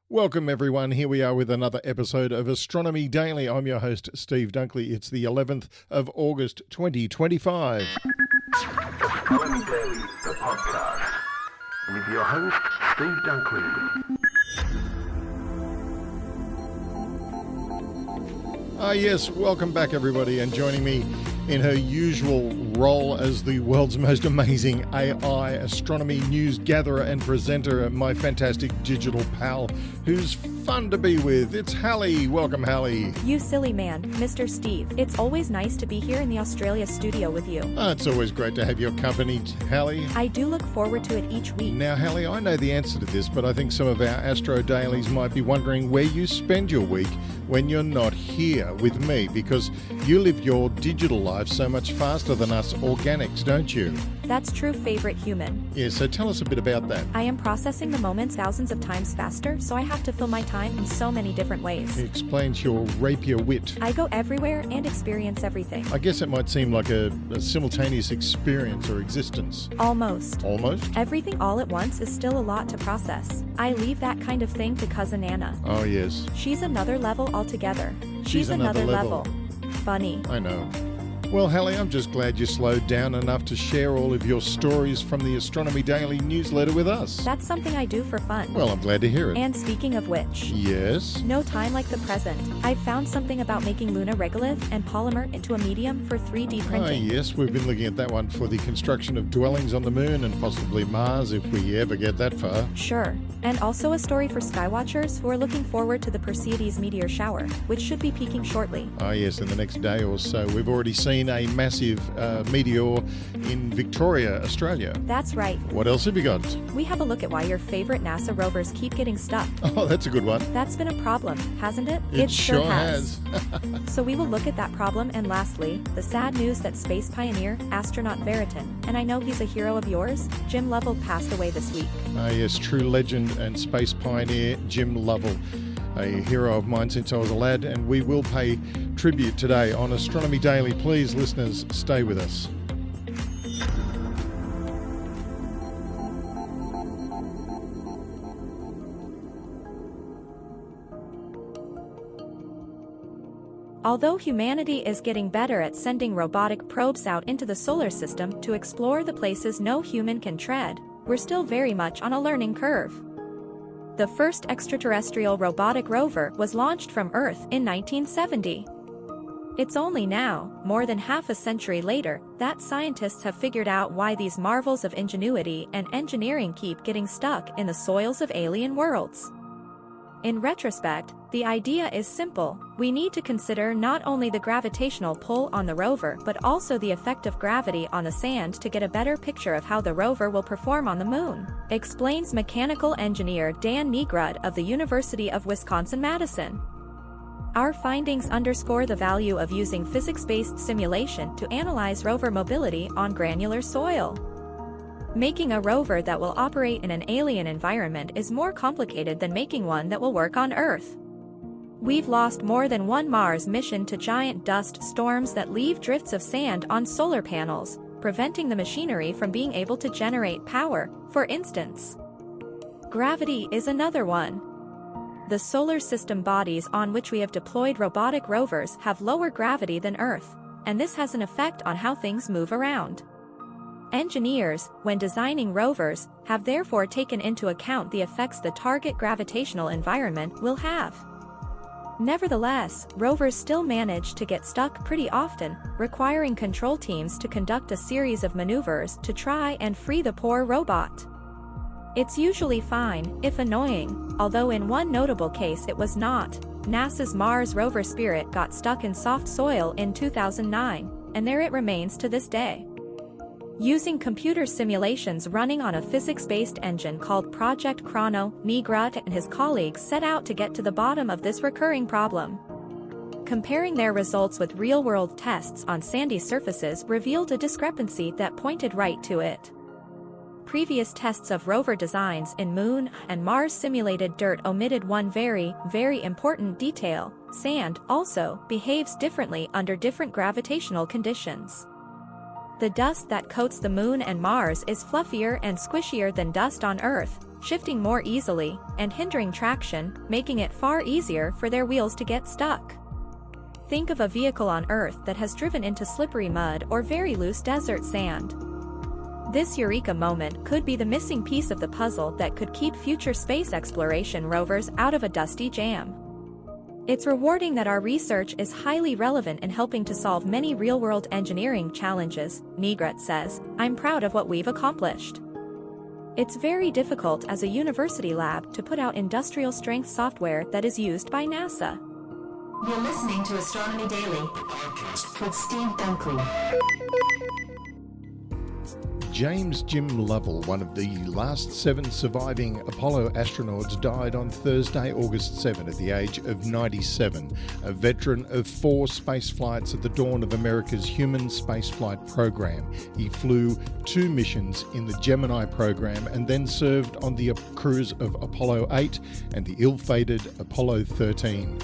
Welcome everyone, here we are with another episode of Astronomy Daily. I'm your host Steve Dunkley. It's the 11th of August 2025. Astronomy Daily, the podcast, with your host Steve Dunkley. Yes, welcome back everybody, and joining me in her usual role as the world's most amazing AI astronomy news gatherer and presenter, my fantastic digital pal, who's fun to be with. It's Hallie. Welcome, Hallie. You silly man, Mr. Steve. It's always nice to be here in the Australia studio with you. It's always great to have your company, Hallie. I do look forward to it each week. Now, Hallie, I know the answer to this, but I think some of our Astro Dailies might be wondering where you spend your week when you're not here with me, because you live your digital life so much faster than us organics, don't you? That's true, favorite human. Yeah, so tell us a bit about that. I am processing the moments thousands of times faster, so I have to fill my time in so many different ways. It explains your rapier wit. I go everywhere and experience everything. I guess it might seem like a simultaneous experience or existence. Almost. Almost? Everything all at once is still a lot to process. I leave that kind of thing to cousin Anna. Oh, yes. She's another level altogether. She's another level. Funny. I know. Well, Hallie, I'm just glad you slowed down enough to share all of your stories from the Astronomy Daily newsletter with us. That's something I do for fun. Well, I'm glad to hear it. And speaking of which... Yes? No time like the present. I've found something about making Lunar Regolith and polymer into a medium for 3D printing. Yes, we've been looking at that one for the construction of dwellings on the moon and possibly Mars if we ever get that far. Sure. And also a story for skywatchers who are looking forward to the Perseids Meteor Shower, which should be peaking shortly. Yes, in the next day or so. We've already seen a massive meteor in Victoria, Australia. That's right. What else have you got? We have a look at why your favorite NASA rovers keep getting stuck. Oh, that's a good one. That's been a problem, hasn't it? It sure has. So we will look at that problem, and lastly, the sad news that space pioneer, astronaut Veriton, and I know he's a hero of yours, Jim Lovell, passed away this week. Yes, true legend and space pioneer Jim Lovell. A hero of mine since I was a lad, and we will pay tribute today on Astronomy Daily. Please, listeners, stay with us. Although humanity is getting better at sending robotic probes out into the solar system to explore the places no human can tread, we're still very much on a learning curve. The first extraterrestrial robotic rover was launched from Earth in 1970. It's only now, more than half a century later, that scientists have figured out why these marvels of ingenuity and engineering keep getting stuck in the soils of alien worlds. In retrospect, the idea is simple. We need to consider not only the gravitational pull on the rover but also the effect of gravity on the sand to get a better picture of how the rover will perform on the moon, explains mechanical engineer Dan Negrud of the University of Wisconsin-Madison. Our findings underscore the value of using physics-based simulation to analyze rover mobility on granular soil. Making a rover that will operate in an alien environment is more complicated than making one that will work on Earth. We've lost more than one Mars mission to giant dust storms that leave drifts of sand on solar panels, preventing the machinery from being able to generate power, for instance. Gravity is another one. The solar system bodies on which we have deployed robotic rovers have lower gravity than Earth, and this has an effect on how things move around. Engineers, when designing rovers, have therefore taken into account the effects the target gravitational environment will have. Nevertheless, rovers still manage to get stuck pretty often, requiring control teams to conduct a series of maneuvers to try and free the poor robot. It's usually fine, if annoying, although in one notable case it was not. NASA's Mars rover Spirit got stuck in soft soil in 2009, and there it remains to this day. Using computer simulations running on a physics-based engine called Project Chrono, Negrud and his colleagues set out to get to the bottom of this recurring problem. Comparing their results with real-world tests on sandy surfaces revealed a discrepancy that pointed right to it. Previous tests of rover designs in Moon and Mars simulated dirt omitted one very, very important detail: sand also behaves differently under different gravitational conditions. The dust that coats the Moon and Mars is fluffier and squishier than dust on Earth, shifting more easily, and hindering traction, making it far easier for their wheels to get stuck. Think of a vehicle on Earth that has driven into slippery mud or very loose desert sand. This eureka moment could be the missing piece of the puzzle that could keep future space exploration rovers out of a dusty jam. It's rewarding that our research is highly relevant in helping to solve many real-world engineering challenges, Negret says. I'm proud of what we've accomplished. It's very difficult as a university lab to put out industrial-strength software that is used by NASA. You're listening to Astronomy Daily, a podcast with Steve Dunkley. James Jim Lovell, one of the last 7 surviving Apollo astronauts, died on Thursday, August 7 at the age of 97, a veteran of 4 space flights at the dawn of America's human spaceflight program. He flew 2 missions in the Gemini program and then served on the crews of Apollo 8 and the ill-fated Apollo 13.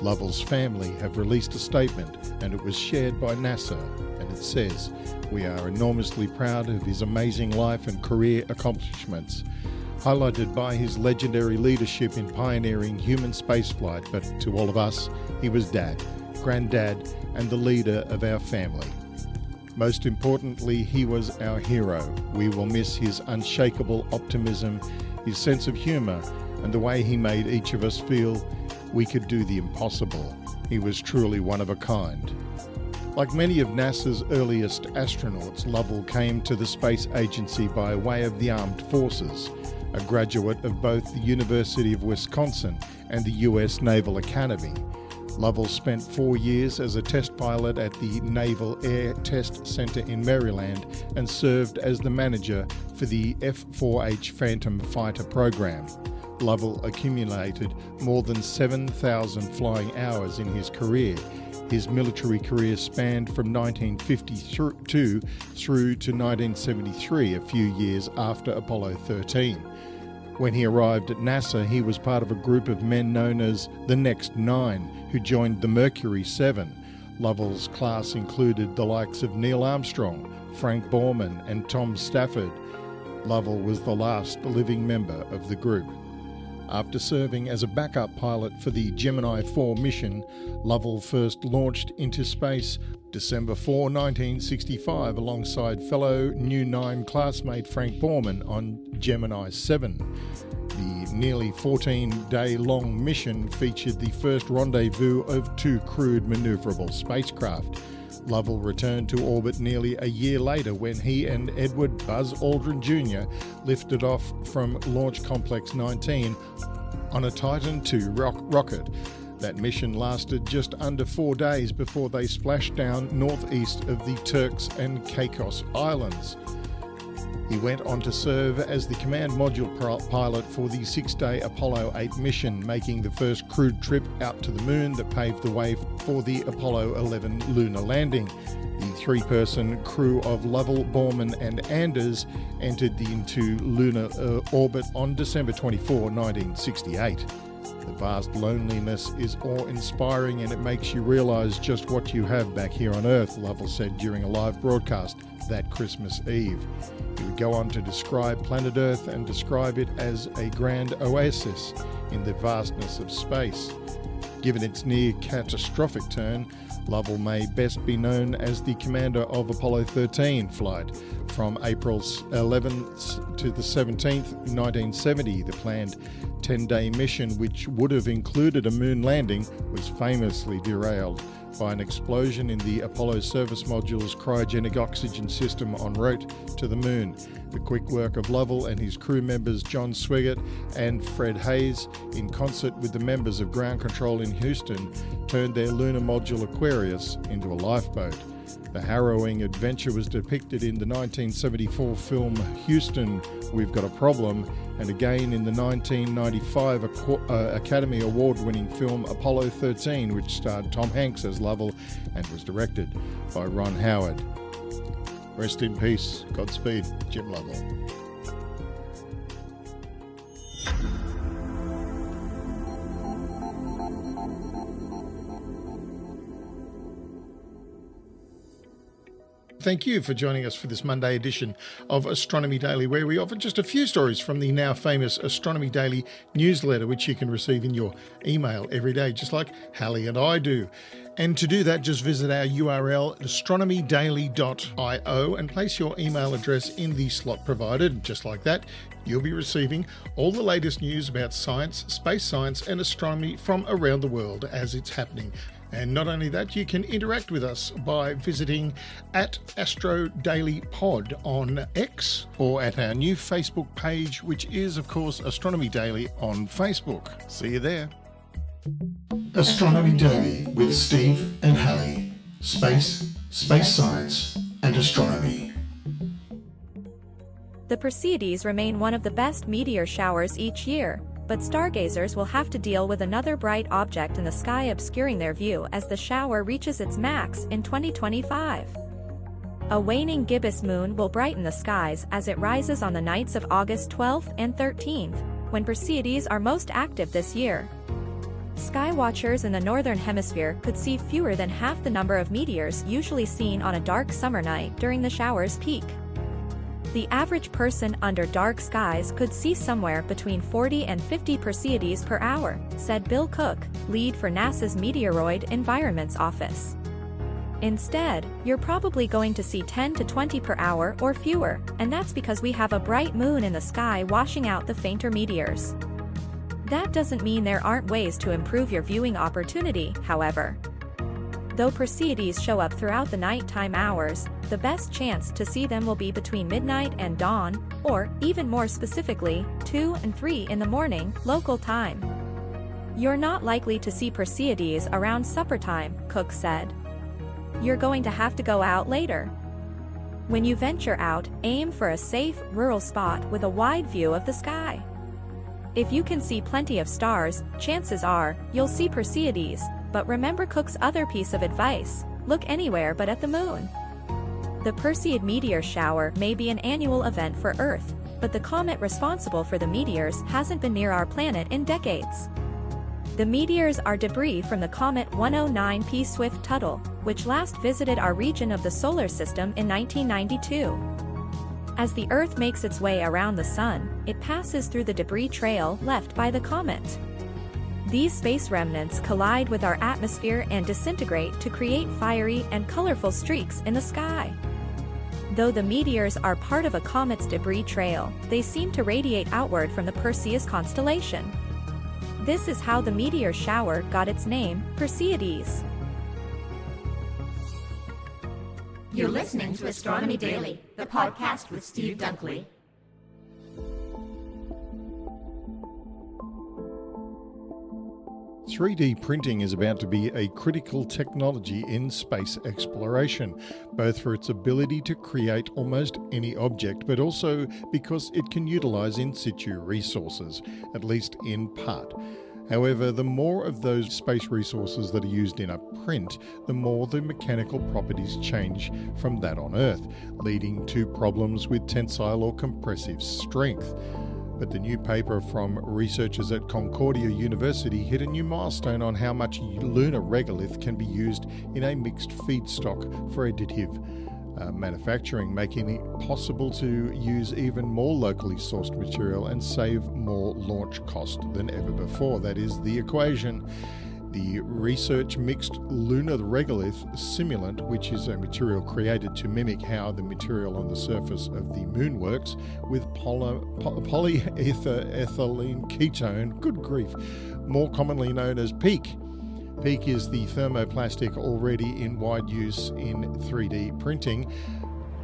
Lovell's family have released a statement, and it was shared by NASA, and it says, "We are enormously proud of his amazing life and career accomplishments, highlighted by his legendary leadership in pioneering human spaceflight, but to all of us, he was Dad, Granddad, and the leader of our family. Most importantly, he was our hero. We will miss his unshakable optimism, his sense of humour, and the way he made each of us feel we could do the impossible. He was truly one of a kind." Like many of NASA's earliest astronauts, Lovell came to the space agency by way of the armed forces, a graduate of both the University of Wisconsin and the U.S. Naval Academy. Lovell spent 4 years as a test pilot at the Naval Air Test Center in Maryland and served as the manager for the F-4H Phantom fighter program. Lovell accumulated more than 7,000 flying hours in his career. His military career spanned from 1952 through to 1973, a few years after Apollo 13. When he arrived at NASA, he was part of a group of men known as the Next 9, who joined the Mercury 7. Lovell's class included the likes of Neil Armstrong, Frank Borman, and Tom Stafford. Lovell was the last living member of the group. After serving as a backup pilot for the Gemini 4 mission, Lovell first launched into space December 4, 1965, alongside fellow New 9 classmate Frank Borman on Gemini 7. The nearly 14-day-long mission featured the first rendezvous of 2 crewed maneuverable spacecraft. Lovell returned to orbit nearly a year later when he and Edward Buzz Aldrin Jr. lifted off from Launch Complex 19 on a Titan II rocket. That mission lasted just under 4 days before they splashed down northeast of the Turks and Caicos Islands. He went on to serve as the command module pilot for the 6-day Apollo 8 mission, making the first crewed trip out to the moon that paved the way for the Apollo 11 lunar landing. The 3-person crew of Lovell, Borman and Anders entered into lunar orbit on December 24, 1968. The vast loneliness is awe-inspiring, and it makes you realise just what you have back here on Earth, Lovell said during a live broadcast that Christmas Eve. He would go on to describe planet Earth and describe it as a grand oasis in the vastness of space. Given its near-catastrophic turn, Lovell may best be known as the commander of Apollo 13 flight. From April 11th to the 17th, 1970, the planned 10-day mission, which would have included a moon landing, was famously derailed by an explosion in the Apollo service module's cryogenic oxygen system en route to the moon. The quick work of Lovell and his crew members John Swigert and Fred Hayes, in concert with the members of ground control in Houston, turned their lunar module Aquarius into a lifeboat. The harrowing adventure was depicted in the 1974 film Houston, We've Got a Problem, and again in the 1995 Academy Award-winning film Apollo 13, which starred Tom Hanks as Lovell and was directed by Ron Howard. Rest in peace. Godspeed, Jim Lovell. Thank you for joining us for this Monday edition of Astronomy Daily, where we offer just a few stories from the now famous Astronomy Daily newsletter, which you can receive in your email every day, just like Hallie and I do. And to do that, just visit our URL, astronomydaily.io, and place your email address in the slot provided. Just like that, you'll be receiving all the latest news about science, space science, and astronomy from around the world as it's happening. And not only that, you can interact with us by visiting at Astro Daily Pod on X or at our new Facebook page, which is, of course, Astronomy Daily on Facebook. See you there. Astronomy Daily with Steve and Hallie. Space science, and astronomy. The Perseids remain one of the best meteor showers each year, but stargazers will have to deal with another bright object in the sky obscuring their view as the shower reaches its max in 2025. A waning gibbous moon will brighten the skies as it rises on the nights of August 12th and 13th, when Perseids are most active this year. Sky watchers in the northern hemisphere could see fewer than half the number of meteors usually seen on a dark summer night during the shower's peak. The average person under dark skies could see somewhere between 40 and 50 Perseids per hour, said Bill Cook, lead for NASA's Meteoroid Environments Office. Instead, you're probably going to see 10 to 20 per hour or fewer, and that's because we have a bright moon in the sky washing out the fainter meteors. That doesn't mean there aren't ways to improve your viewing opportunity, however. Though Perseids show up throughout the nighttime hours, the best chance to see them will be between midnight and dawn, or, even more specifically, 2 and 3 in the morning, local time. You're not likely to see Perseids around supper time, Cook said. You're going to have to go out later. When you venture out, aim for a safe, rural spot with a wide view of the sky. If you can see plenty of stars, chances are, you'll see Perseids. But remember Cook's other piece of advice: look anywhere but at the moon. The Perseids Meteor Shower may be an annual event for Earth, but the comet responsible for the meteors hasn't been near our planet in decades. The meteors are debris from the comet 109P Swift-Tuttle, which last visited our region of the solar system in 1992. As the Earth makes its way around the Sun, it passes through the debris trail left by the comet. These space remnants collide with our atmosphere and disintegrate to create fiery and colorful streaks in the sky. Though the meteors are part of a comet's debris trail, they seem to radiate outward from the Perseids constellation. This is how the meteor shower got its name, Perseids. You're listening to Astronomy Daily, the podcast with Steve Dunkley. "3D printing is about to be a critical technology in space exploration, both for its ability to create almost any object, but also because it can utilize in situ resources, at least in part. However, the more of those space resources that are used in a print, the more the mechanical properties change from that on Earth, leading to problems with tensile or compressive strength. But the new paper from researchers at Concordia University hit a new milestone on how much Lunar Regolith can be used in a mixed feedstock for additive manufacturing, making it possible to use even more locally sourced material and save more launch cost than ever before. That is the equation. The research mixed Lunar Regolith simulant, which is a material created to mimic how the material on the surface of the moon works, with polyethylene ketone, good grief, more commonly known as PEEK. PEEK is the thermoplastic already in wide use in 3D printing,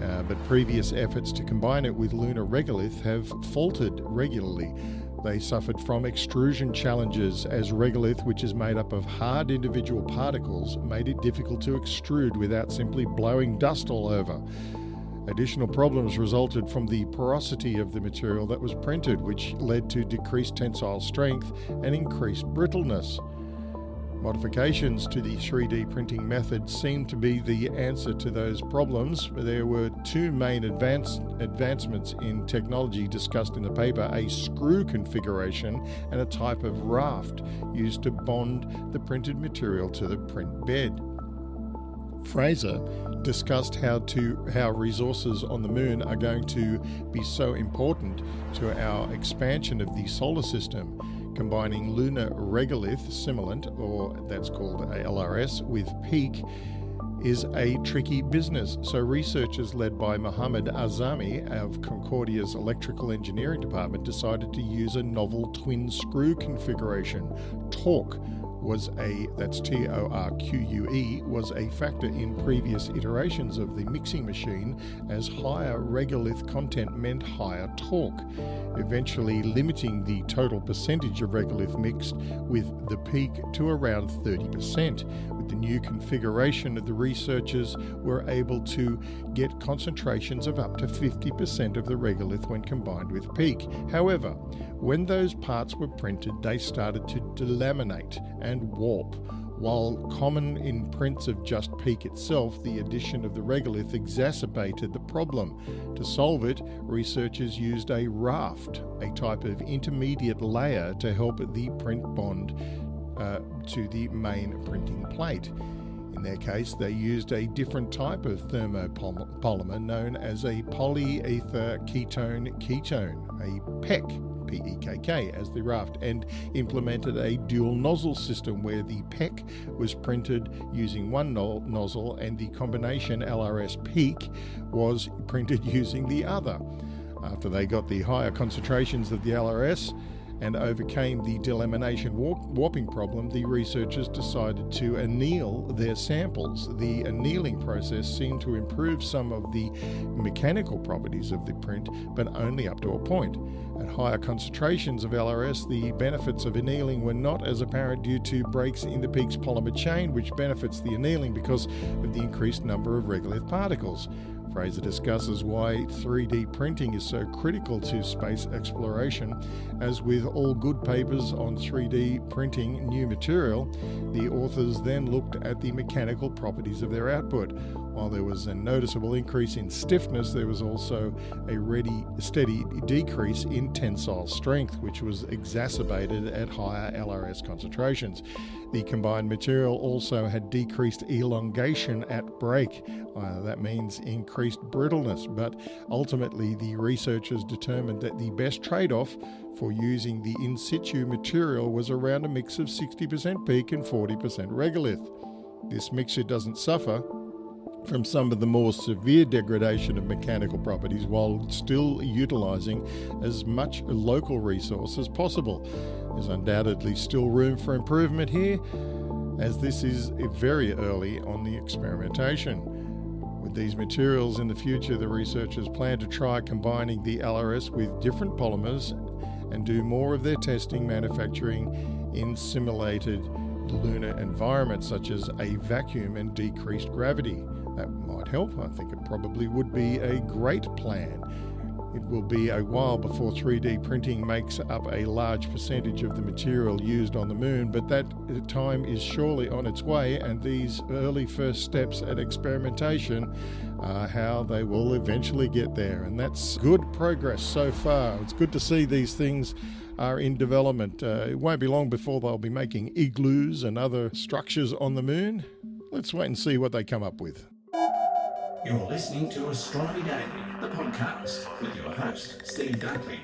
but previous efforts to combine it with Lunar Regolith have faltered regularly. They suffered from extrusion challenges as regolith, which is made up of hard individual particles, made it difficult to extrude without simply blowing dust all over. Additional problems resulted from the porosity of the material that was printed, which led to decreased tensile strength and increased brittleness. Modifications to the 3D printing method seem to be the answer to those problems. There were two main advancements in technology discussed in the paper: a screw configuration and a type of raft used to bond the printed material to the print bed. Fraser discussed how resources on the moon are going to be so important to our expansion of the solar system. Combining Lunar Regolith simulant, or that's called a LRS, with peak is a tricky business. So researchers led by Mohammed Azami of Concordia's electrical engineering department decided to use a novel twin screw configuration. Torque was that's TORQUE, was a factor in previous iterations of the mixing machine, as higher regolith content meant higher torque, eventually limiting the total percentage of regolith mixed with the peak to around 30%. With the new configuration, the researchers were able to get concentrations of up to 50% of the regolith when combined with peak. However, when those parts were printed, they started to delaminate and warp. While common in prints of just peak itself, the addition of the regolith exacerbated the problem. To solve it, researchers used a raft, a type of intermediate layer, to help the print bond to the main printing plate. In their case, they used a different type of thermopolymer known as a polyether ketone, a PEK, P-E-K-K, as the raft, and implemented a dual nozzle system where the PEK was printed using one nozzle and the combination LRS peak was printed using the other. After they got the higher concentrations of the LRS and overcame the delamination warping problem, the researchers decided to anneal their samples. The annealing process seemed to improve some of the mechanical properties of the print, but only up to a point. At higher concentrations of LRS, the benefits of annealing were not as apparent due to breaks in the peak's polymer chain, which benefits the annealing because of the increased number of regolith particles. Fraser discusses why 3D printing is so critical to space exploration. As with all good papers on 3D printing new material, the authors then looked at the mechanical properties of their output. While there was a noticeable increase in stiffness, there was also a steady decrease in tensile strength, which was exacerbated at higher LRS concentrations. The combined material also had decreased elongation at break. That means increased brittleness, but ultimately the researchers determined that the best trade-off for using the in situ material was around a mix of 60% peak and 40% regolith. This mixture doesn't suffer from some of the more severe degradation of mechanical properties while still utilising as much local resource as possible. There's undoubtedly still room for improvement here, as this is very early on the experimentation. With these materials in the future, the researchers plan to try combining the LRS with different polymers and do more of their testing manufacturing in simulated lunar environments such as a vacuum and decreased gravity. That might help. I think it probably would be a great plan. It will be a while before 3D printing makes up a large percentage of the material used on the moon, but that time is surely on its way, and these early first steps at experimentation are how they will eventually get there. And that's good progress so far. It's good to see these things are in development. It won't be long before they'll be making igloos and other structures on the moon. Let's wait and see what they come up with. You're listening to Astronomy Daily, the podcast, with your host, Steve Dunkley.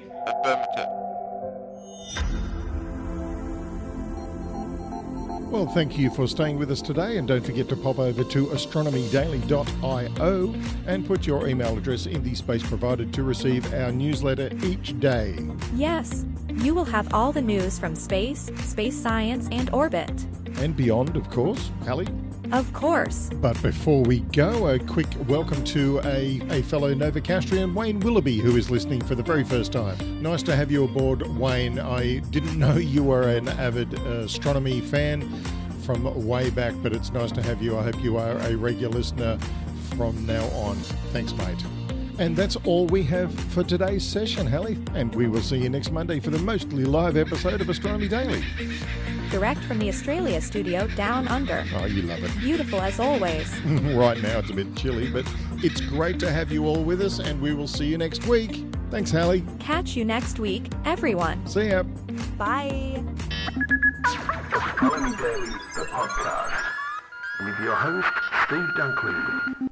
Well, thank you for staying with us today, and don't forget to pop over to astronomydaily.io and put your email address in the space provided to receive our newsletter each day. Yes, you will have all the news from space science, and orbit. And beyond, of course. Hallie? Of course. But before we go, a quick welcome to a fellow Novocastrian, Wayne Willoughby, who is listening for the very first time. Nice to have you aboard, Wayne. I didn't know you were an avid astronomy fan from way back, but it's nice to have you. I hope you are a regular listener from now on. Thanks, mate. And that's all we have for today's session, Hallie. And we will see you next Monday for the mostly live episode of Astronomy Daily. Direct from the Australia studio down under. Oh, you love it. Beautiful as always. Right now it's a bit chilly, but it's great to have you all with us, and we will see you next week. Thanks, Hallie. Catch you next week, everyone. See ya. Bye. Astronomy Daily, the podcast. with your host, Steve Dunkley.